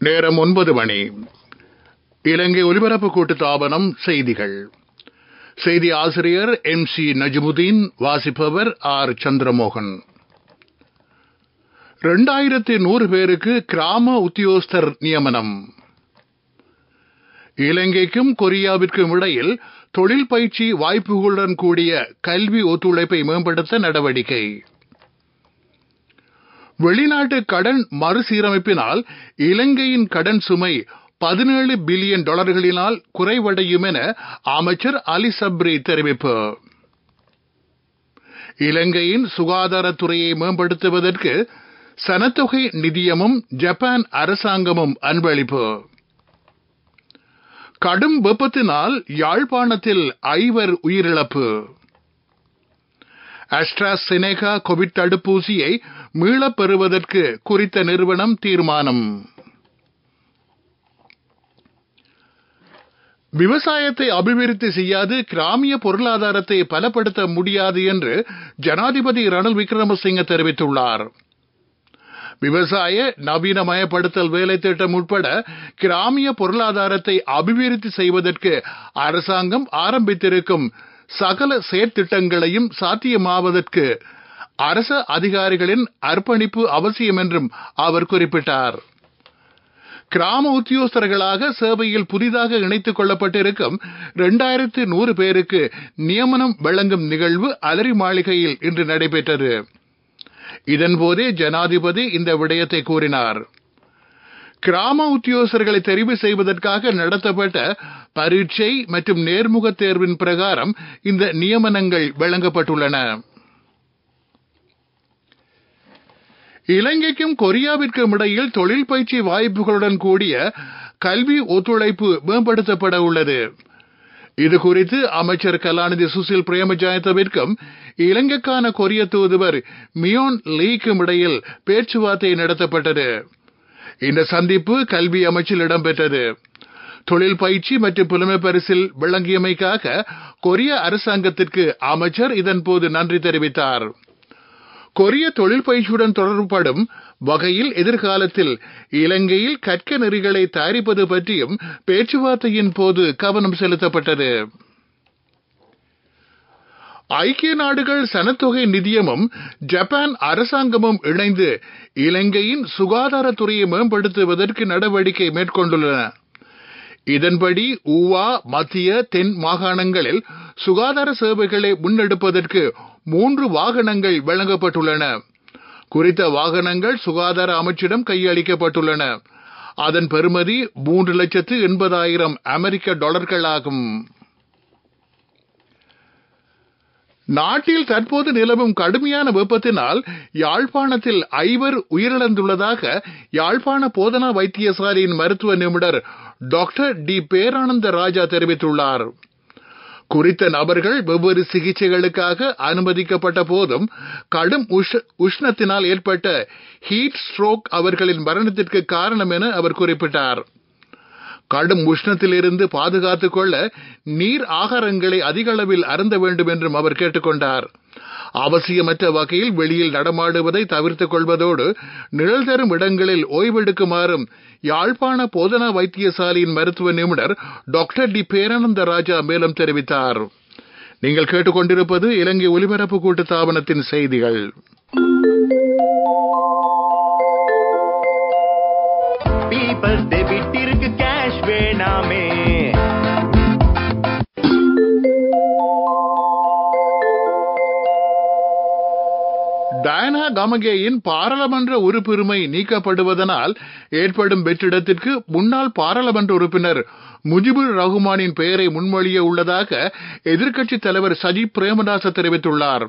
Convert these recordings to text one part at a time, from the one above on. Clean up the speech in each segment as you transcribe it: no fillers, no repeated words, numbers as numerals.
நேரம் 9 மணி. இலங்கை ஒலிபரப்பு கூட்டுத்தாபனம் செய்திகள். செய்தி ஆசிரியர் MC நஜ்முதீன், வாசிப்பவர் ஆர் சந்திரமோகன். 2100 பேருக்கு கிராம உத்தியோகஸ்தர் நியமனம். இலங்கைக்கும் கொரியாவிற்கும் இடையில் தொழில் பயிற்சி வாய்ப்புகளுடன் கூடிய கல்வி ஒத்துழைப்பை மேம்படுத்த நடவடிக்கை. வெளிநாட்டு கடன் மறுசீரமைப்பினால் இலங்கையின் கடன் சுமை $17 பில்லியன் குறைவடையும் என அமைச்சர் அலி சப்ரி தெரிவிப்பு. இலங்கையின் சுகாதாரத்துறையை மேம்படுத்துவதற்கு சனத்தொகை நிதியமும் ஜப்பான் அரசாங்கமும் அன்பளிப்பு. கடும் வெப்பத்தினால் யாழ்ப்பாணத்தில் 5 உயிரிழப்பு. அஸ்ட்ராசெனேகா கோவிட் தடுப்பூசியை மீளப் பெறுவதற்கு குறித்த நிறுவனம் தீர்மானம். விவசாயத்தை அபிவிருத்தி செய்யாது கிராமிய பொருளாதாரத்தை பலப்படுத்த முடியாது என்று ஜனாதிபதி ரணில் விக்ரமசிங்க தெரிவித்துள்ளார். விவசாய நவீனமயப்படுத்தல் வேலை திட்டம் உட்பட கிராமிய பொருளாதாரத்தை அபிவிருத்தி செய்வதற்கு அரசாங்கம் ஆரம்பித்திருக்கும் சகல செயற்திட்டங்களையும் சாத்தியமாவதற்கு அரச அதிகாரிகளின் அர்ப்பணிப்பு அவசியம் என்றும் அவர் குறிப்பிட்டார். கிராம உத்தியோகஸ்தர்களாக சேவையில் புதிதாக இணைத்துக் கொள்ளப்பட்டிருக்கும் 2100 பேருக்கு நியமனம் வழங்கும் நிகழ்வு அலரி மாளிகையில் இன்று நடைபெற்றது. இதன்போதே ஜனாதிபதி இந்த விடயத்தை கூறினார். கிராம உத்தியோகஸ்தர்களை தெரிவு செய்வதற்காக நடத்தப்பட்ட பரீட்சை மற்றும் நேர்முக தேர்வின் பிரகாரம் இந்த நியமனங்கள் வழங்கப்பட்டுள்ளன. இலங்கைக்கும் கொரியாவிற்கும் இடையில் தொழில் பயிற்சி வாய்ப்புகளுடன் கூடிய கல்வி ஒத்துழைப்பு மேம்படுத்தப்பட உள்ளது. இதுகுறித்து அமைச்சர் கலாநிதி சுசில் பிரேமஜாயத்தவிற்கும் இலங்கைக்கான கொரிய தூதுவர் மியோன் லீக்கும் இடையில் பேச்சுவார்த்தை நடத்தப்பட்டது. இந்த சந்திப்பு கல்வி அமைச்சில் இடம்பெற்றது. தொழில் பயிற்சி மற்றும் புலமை பரிசில் வழங்கியமைக்காக கொரிய அரசாங்கத்திற்கு அமைச்சர் இதன்போது நன்றி தெரிவித்தார். கொரிய தொழில் பயிற்சியுடன் தொடர்புபடும் வகையில் எதிர்காலத்தில் இலங்கையில் கற்க நெறிகளை தயாரிப்பது பற்றியும் பேச்சுவார்த்தையின் போது கவனம் செலுத்தப்பட்டது. ஐக்கிய நாடுகள் சனத்தொகை நிதியமும் ஜப்பான் அரசாங்கமும் இணைந்து இலங்கையின் சுகாதாரத்துறையை மேம்படுத்துவதற்கு நடவடிக்கை மேற்கொண்டுள்ளன. இதன்படி ஊவா, மத்திய, தென் மாகாணங்களில் சுகாதார சேவைகளை முன்னெடுப்பதற்கு 3 வாகனங்கள் வழங்கப்பட்டுள்ளன. குறித்த வாகனங்கள் சுகாதார அமைச்சிடம் கையளிக்கப்பட்டுள்ளன. அதன் பெறுமதி $3,80,000 ஆகும். நாட்டில் தற்போது நிலவும் கடுமையான வெப்பத்தினால் யாழ்ப்பாணத்தில் 5 உயிரிழந்துள்ளதாக யாழ்ப்பாண போதனா வைத்தியசாலையின் மருத்துவ நிபுணர் டாக்டர் டி பேரானந்த ராஜா தெரிவித்துள்ளார். குறித்த நபர்கள் வெவ்வேறு சிகிச்சைகளுக்காக அனுமதிக்கப்பட்ட போதும் கடும் உஷ்ணத்தினால் ஏற்பட்ட ஹீட் ஸ்ட்ரோக் அவர்களின் மரணத்திற்கு காரணம் என அவர் குறிப்பிட்டார். கடும் உஷ்ணத்திலிருந்து பாதுகாத்துக் கொள்ள நீர் ஆகாரங்களை அதிக அளவில் அருந்த வேண்டும் என்றும் அவர் கேட்டுக்கொண்டார். அவசியமற்ற வகையில் வெளியில் நடமாடுவதை தவிர்த்துக் கொள்வதோடு நிழல் தரும் இடங்களில் ஓய்வெடுக்குமாறும் யாழ்ப்பாண போதனா வைத்தியசாலையின் மருத்துவ நிபுணர் டாக்டர் டி பேரானந்த ராஜா மேலும் தெரிவித்தார். நீங்கள் கேட்டுக்கொண்டிருப்பது இலங்கை ஒலிபரப்பு கூட்டுத்தாபனத்தின் செய்திகள். டயனா கமகேயின் பாராளுமன்ற உறுப்புரிமை நீக்கப்படுவதனால் ஏற்படும் வெற்றிடத்திற்கு முன்னாள் பாராளுமன்ற உறுப்பினர் முஜிபுர் ரஹ்மானின் பெயரை முன்மொழிய உள்ளதாக எதிர்க்கட்சித் தலைவர் சஜித் பிரேமதாச தெரிவித்துள்ளார்.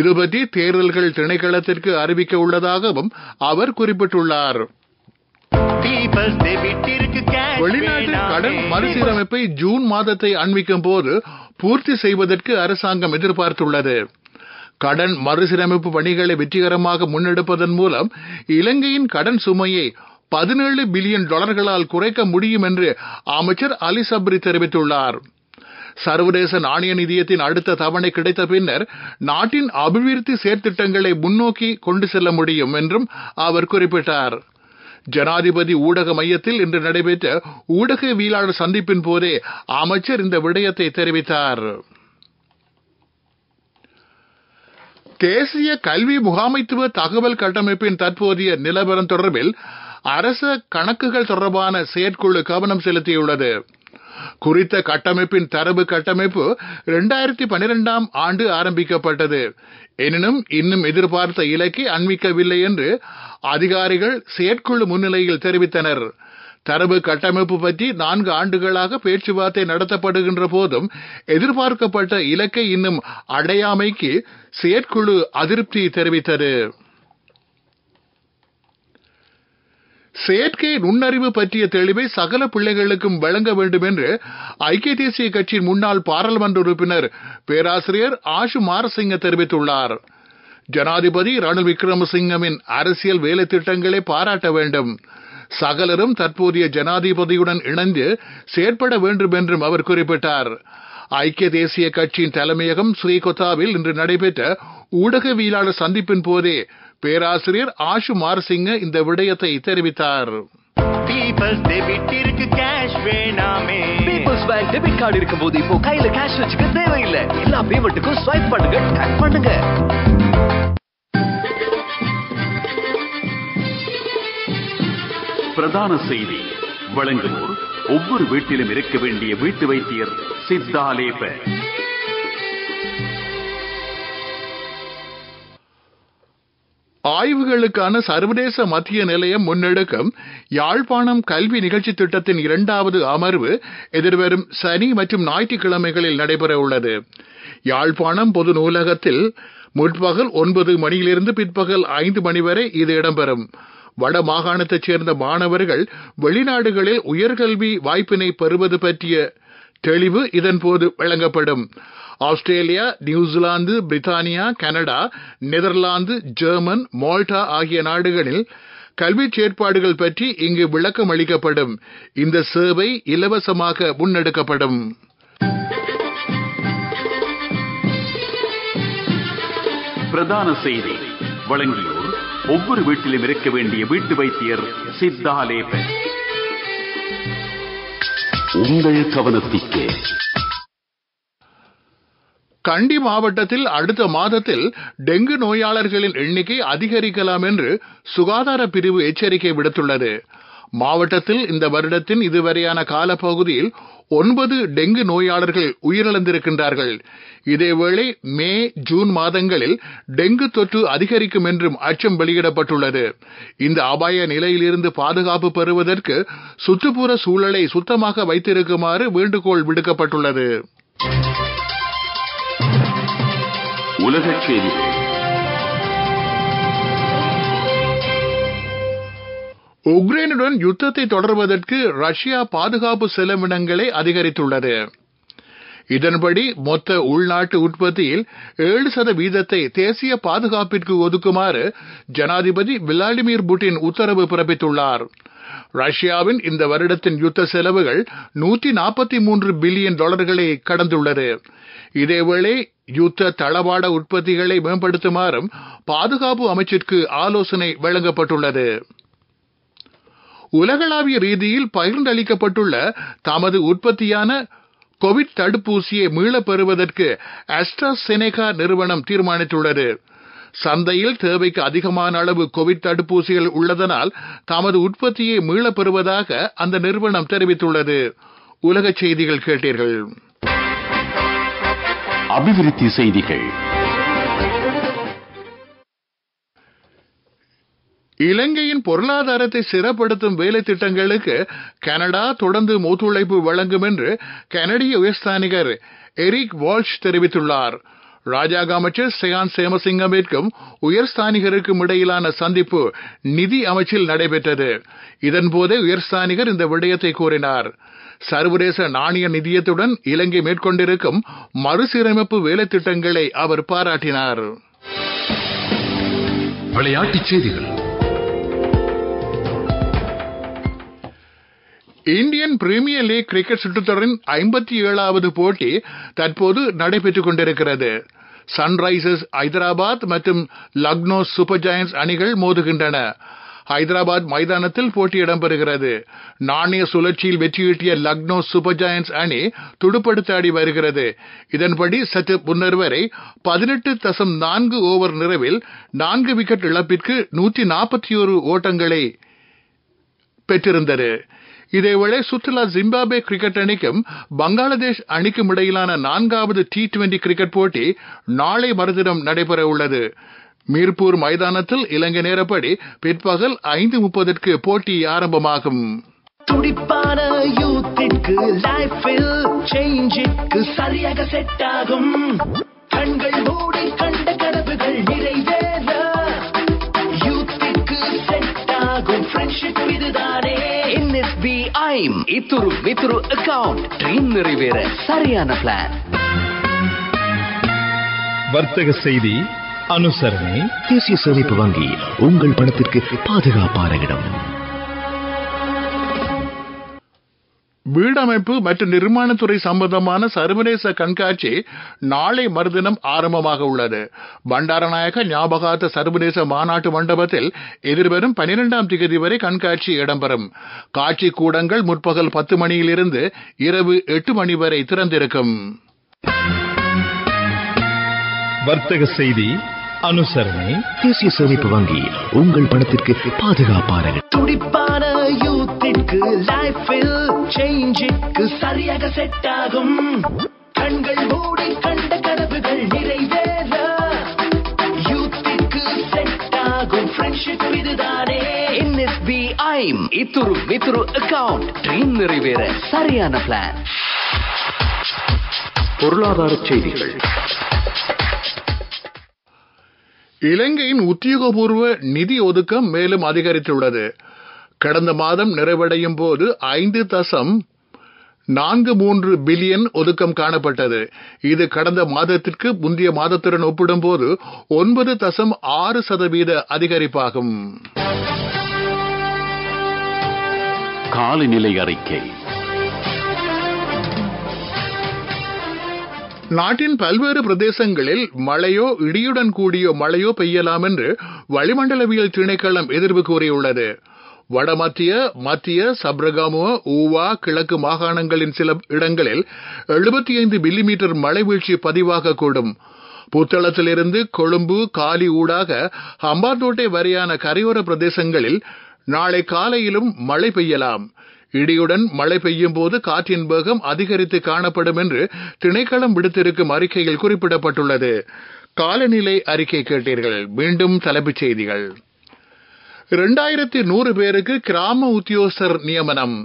இதுபற்றி தேர்தல்கள் திணைக்களத்திற்கு அறிவிக்க உள்ளதாகவும் அவர் குறிப்பிட்டுள்ளார். வெளிநாட்டு கடன் மறுசீரமைப்பை ஜூன் மாதத்தை அண்மிக்கும் போது பூர்த்தி செய்வதற்கு அரசாங்கம் எதிர்பார்த்துள்ளது. கடன் மறுசீரமைப்பு பணிகளை வெற்றிகரமாக முன்னெடுப்பதன் மூலம் இலங்கையின் கடன் சுமையை $17 பில்லியன் குறைக்க முடியும் என்று அமைச்சர் அலி சப்ரி தெரிவித்துள்ளார். சர்வதேச நாணய நிதியத்தின் அடுத்த தவணை கிடைத்த பின்னர் நாட்டின் அபிவிருத்தி செயற்திட்டங்களை முன்னோக்கி கொண்டு செல்ல முடியும் என்றும் அவர் குறிப்பிட்டார். ஜனாதிபதி ஊடக மையத்தில் இன்று நடைபெற்ற ஊடகவியலாளர் சந்திப்பின் போதே அமைச்சர் இந்த விடயத்தை தெரிவித்தார். தேசிய கல்வி முகாமைத்துவ தகவல் கட்டமைப்பின் தற்போதைய நிலவரம் தொடர்பில் அரச கணக்குகள் தொடர்பான செயற்குழு கவனம் செலுத்தியுள்ளது. குறித்த கட்டமைப்பின் தரவு கட்டமைப்பு 2012ஆம் ஆண்டு ஆரம்பிக்கப்பட்டது. எனினும் இன்னும் எதிர்பார்த்த இலக்கை அண்மிக்கவில்லை என்று அதிகாரிகள் செயற்குழு முன்னிலையில் தெரிவித்தனர். தரவு கட்டமைப்பு பற்றி 4 ஆண்டுகளாக பேச்சுவார்த்தை நடத்தப்படுகின்ற போதும் எதிர்பார்க்கப்பட்ட இலக்கை இன்னும் அடையாமைக்கு செயற்குழு அதிருப்தி தெரிவித்தது. செயற்கை நுண்ணறிவு பற்றிய தெளிவை சகல பிள்ளைகளுக்கும் வழங்க வேண்டும் என்று ஐக்கிய தேசிய கட்சியின் முன்னாள் பாராளுமன்ற உறுப்பினர் பேராசிரியர் ஆஷு மாரசிங்க தெரிவித்துள்ளார். ஜனாதிபதி ரணில் விக்ரமசிங்கவின் அரசியல் வேலை திட்டங்களை பாராட்ட வேண்டும். சகலரும் தற்போதைய ஜனாதிபதியுடன் இணைந்து செயற்பட வேண்டும் என்றும் அவர் குறிப்பிட்டார். ஐக்கிய தேசிய கட்சியின் தலைமையகம் ஸ்ரீகொத்தாவில் இன்று நடைபெற்ற ஊடகவியலாளர் சந்திப்பின் போதே பேராசிரியர் ஆஷு மாரசிங்க இந்த விடயத்தை தெரிவித்தார். பீப்பிள்ஸ் பேங்க் டெபிட் கார்டு இருக்கும்போது இப்போ கையில கேஷ் வச்சுக்க தேவையில்லை. எல்லா பேமெண்ட்டுக்கும் ஸ்வைப் பண்ணுங்க, டேப் பண்ணுங்க. பிரதான செய்தி வழங்குவோர் ஒவ்வொரு வீட்டிலும் இருக்க வேண்டிய வீட்டு வைத்தியர் சித்தாலேப. ஆய்வுகளுக்கான சர்வதேச மத்திய நிலையம் முன்னெடுக்கும் யாழ்ப்பாணம் கல்வி நிகழ்ச்சி திட்டத்தின் 2வது அமர்வு எதிர்வரும் சனி மற்றும் ஞாயிற்றுக்கிழமைகளில் நடைபெற உள்ளது. யாழ்ப்பாணம் பொது நூலகத்தில் முற்பகல் 9 மணியிலிருந்து பிற்பகல் 5 மணி வரை இது இடம்பெறும். வட மாகாணத்தைச் சேர்ந்த மாணவர்கள் வெளிநாடுகளில் உயர்கல்வி வாய்ப்பினை பெறுவது பற்றிய தெளிவு இதன்போது வழங்கப்படும். ஆஸ்திரேலியா, நியூசிலாந்து, பிரித்தானியா, கனடா, நெதர்லாந்து, ஜெர்மன், மால்டா ஆகிய நாடுகளில் கல்வி செயற்பாடுகள் பற்றி இங்கு விளக்கம் அளிக்கப்படும். இந்த சேவை இலவசமாக முன்னெடுக்கப்படும். பிரதான செய்தி வழங்கியோர் ஒவ்வொரு வீட்டிலும் இருக்க வேண்டிய வீட்டு வைத்தியர் சித்தாலேப. உங்கள் கவனத்திற்கு கண்டி மாவட்டத்தில் அடுத்த மாதத்தில் டெங்கு நோயாளர்களின் எண்ணிக்கை அதிகரிக்கலாம் என்று சுகாதார பிரிவு எச்சரிக்கை விடுத்துள்ளது. மாவட்டத்தில் இந்த வருடத்தின் இதுவரையான காலப்பகுதியில் 9 டெங்கு நோயாளர்கள் உயிரிழந்திருக்கின்றார்கள். இதேவேளை மே, ஜூன் மாதங்களில் டெங்கு தொற்று அதிகரிக்கும் என்றும் அச்சம் வெளியிடப்பட்டுள்ளது. இந்த அபாய நிலையிலிருந்து பாதுகாப்பு பெறுவதற்கு சுற்றுப்புற சூழலை சுத்தமாக வைத்திருக்குமாறு வேண்டுகோள் விடுக்கப்பட்டுள்ளது. உலகச் செய்திகள். உக்ரைனுடன் யுத்தத்தை தொடர்வதற்கு ரஷ்யா பாதுகாப்பு செலவினங்களை அதிகரித்துள்ளது. இதன்படி மொத்த உள்நாட்டு உற்பத்தியில் 7% தேசிய பாதுகாப்பிற்கு ஒதுக்குமாறு ஜனாதிபதி விளாடிமிர் புட்டின் உத்தரவு பிறப்பித்துள்ளார். ரஷ்யாவின் இந்த வருடத்தின் யுத்த செலவுகள் $143 பில்லியன் கடந்துள்ளது. இதேவேளை யுத்த தளவாட உற்பத்திகளை மேம்படுத்துமாறும் பாதுகாப்பு அமைச்சிற்கு ஆலோசனை வழங்கப்பட்டுள்ளது. உலகளாவிய ரீதியில் பகிர்ந்தளிக்கப்பட்டுள்ள தமது உற்பத்தியான கோவிட் தடுப்பூசியை மீளப் பெறுவதற்கு ஆஸ்ட்ராசெனேகா நிறுவனம் தீர்மானித்துள்ளது. சந்தையில் தேவைக்கு அதிகமான அளவு கோவிட் தடுப்பூசிகள் உள்ளதனால் தமது உற்பத்தியை மீளப் பெறுவதாக அந்த நிறுவனம் தெரிவித்துள்ளது. உலகச் செய்திகள் கேட்டீர்கள். அபிவிருத்தி செய்திகள். இலங்கையின் பொருளாதாரத்தை சிறப்படுத்தும் வேலை திட்டங்களுக்கு கனடா தொடர்ந்து ஒத்துழைப்பு வழங்கும் என்று கனடிய உயர்ஸ்தானிகர் எரிக் வால்ஷ் தெரிவித்துள்ளார். ராஜாங்க அமைச்சர் செயான் சேமசிங்கமிற்கும் உயர்ஸ்தானிகருக்கும் இடையிலான சந்திப்பு நிதி அமைச்சில் நடைபெற்றது. இதன்போது உயர்ஸ்தானிகர் இந்த விடயத்தை கூறினார். சர்வதேச நாணய நிதியத்துடன் இலங்கை மேற்கொண்டிருக்கும் மறுசீரமைப்பு வேலை திட்டங்களை அவர் பாராட்டினார். விளையாட்டுச் செய்திகள். இந்தியன் பிரீமியர் லீக் கிரிக்கெட் சுற்றுத்தொடரின் 57வது போட்டி தற்போது நடைபெற்றுக் கொண்டிருக்கிறது. சன்ரைசர்ஸ் ஐதராபாத் மற்றும் லக்னோ சூப்பர் ஜெயண்ட்ஸ் அணிகள் மோதுகின்றன. ஹைதராபாத் மைதானத்தில் போட்டி இடம்பெறுகிறது. நாணய சுழற்சியில் வெற்றியீட்டிய லக்னோ சூப்பர் ஜெயண்ட்ஸ் அணி துடுப்படுத்தாடி வருகிறது. இதன்படி சற்று முன்னர் வரை 18.4 ஓவர் நிறைவில் 4 விக்கெட் இழப்பிற்கு 141 ஓட்டங்களை பெற்றிருந்தது. இதேவேளை சுற்றுலா ஜிம்பாப்வே கிரிக்கெட் அணிக்கும் பங்களாதேஷ் அணிக்கும் இடையிலான 4வது T20 கிரிக்கெட் போட்டி நாளை மறுதினம் நடைபெற உள்ளது. மீர்பூர் மைதானத்தில் இலங்கை நேரப்படி பிற்பகல் 5:30க்கு போட்டி ஆரம்பமாகும். துடிப்பான யூத்திற்கு லைஃபில் சேஞ்சுக்கு சரியாக செட் ஆகும். கண்கள் மூடி கண்ட கனவுகள் நிறைவேற யூத்திற்கு செட் ஆகும் ஃப்ரெண்ட்ஷிப் இதுதானே. NSB ஐம் இத்துரு வித்துரு அக்கவுண்ட் ட்ரீம் நிறைவேற சரியான பிளான். வர்த்தக செய்தி அனுசரணை தேசிய சேமிப்பு வங்கி உங்கள் பணத்திற்கு பாதுகாப்பான இடம். வீடமைப்பு மற்றும் நிர்மாணத்துறை சம்பந்தமான சர்வதேச கண்காட்சி நாளை மறுதினம் ஆரம்பமாக உள்ளது. பண்டாரநாயக ஞாபகார்த்த சர்வதேச மாநாட்டு மண்டபத்தில் எதிர்வரும் 12ஆம் தேதி வரை கண்காட்சி இடம்பெறும். காட்சி கூடங்கள் முற்பகல் 10 மணியிலிருந்து இரவு 8 மணி வரை திறந்திருக்கும். வர்த்தக செய்தி அனுசரணை தேசிய சேமிப்பு வங்கி உங்கள் பணத்திற்கு பாதுகாப்பான இடம். துடிப்பான யூத்திற்கு லைஃபில் சேஞ்சுக்கு சரியாக செட் ஆகும். கண்கள் மூடி கண்ட கனவுகள் நிறைவேற யூத்திற்கு செட் ஆகும் ஃப்ரெண்ட்ஷிப் இதுதானே. NSB ஐம் இத்துரு வித்துரு அக்கவுண்ட் ட்ரீம் நிறைவேற சரியான பிளான். பொருளாதார செய்திகள். இலங்கையின் உத்தியோகபூர்வ நிதி ஒதுக்கம் மேலும் அதிகரித்துள்ளது. கடந்த மாதம் நிறைவடையும் போது 5.43 பில்லியன் ஒதுக்கம் காணப்பட்டது. இது கடந்த மாதத்திற்கு முந்தைய மாதத்துடன் ஒப்பிடும்போது 9.6% அதிகரிப்பாகும். காலநிலை அறிக்கை. நாட்டின் பல்வேறு பிரதேசங்களில் மழையோ இடியுடன் கூடிய மழையோ பெய்யலாம் என்று வளிமண்டலவியல் திணைக்களம் எதிர்வு கூறியுள்ளது. வடமத்திய மத்திய சப்ரகமுவ ஊவா கிழக்கு மாகாணங்களின் சில இடங்களில் 75 மில்லிமீட்டர் மழை வீழ்ச்சி பதிவாகக்கூடும். புத்தளத்திலிருந்து கொழும்பு காலி ஊடாக ஹம்பாந்தோட்டை வரையான கரையோர பிரதேசங்களில் நாளை காலையிலும் மழை பெய்யலாம். இடியுடன் மழை பெய்யும் போது காற்றின் வேகம் அதிகரித்து காணப்படும் என்று திணைக்களம் விடுத்திருக்கும் அறிக்கையில் குறிப்பிடப்பட்டுள்ளது. காலநிலை அறிக்கை கேட்டீர்கள். மீண்டும் தலைப்புச் செய்திகள். 2100 பேருக்கு கிராம உத்தியோகஸ்தர் நியமனம்.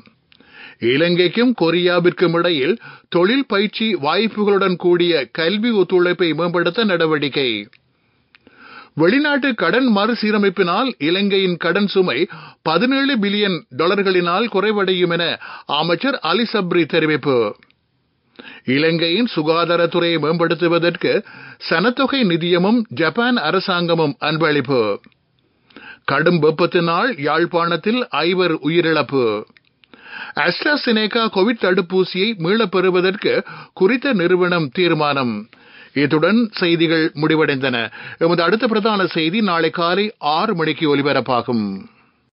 இலங்கைக்கும் கொரியாவிற்கும் இடையில் தொழில் பயிற்சி வாய்ப்புகளுடன் கூடிய கல்வி ஒத்துழைப்பை மேம்படுத்த நடவடிக்கை. வெளிநாட்டு கடன் மறுசீரமைப்பினால் இலங்கையின் கடன் சுமை $17 பில்லியன் குறைவடையும் என அமைச்சர் அலி சப்ரி தெரிவிப்பு. இலங்கையின் சுகாதாரத்துறையை மேம்படுத்துவதற்கு சனத்தொகை நிதியமும் ஜப்பான் அரசாங்கமும் அன்பளிப்பு. கடும் வெப்பத்தினால் யாழ்ப்பாணத்தில் 5 உயிரிழப்பு. அஸ்ட்ராசெனேகா கோவிட் தடுப்பூசியை மீளப் பெறுவதற்கு குறித்த நிறுவனம் தீர்மானம். இத்துடன் செய்திகள் முடிவடைந்தன. எமது அடுத்த பிரதான செய்தி நாளை காலை 6 மணிக்கு ஒலிபரப்பாகும்.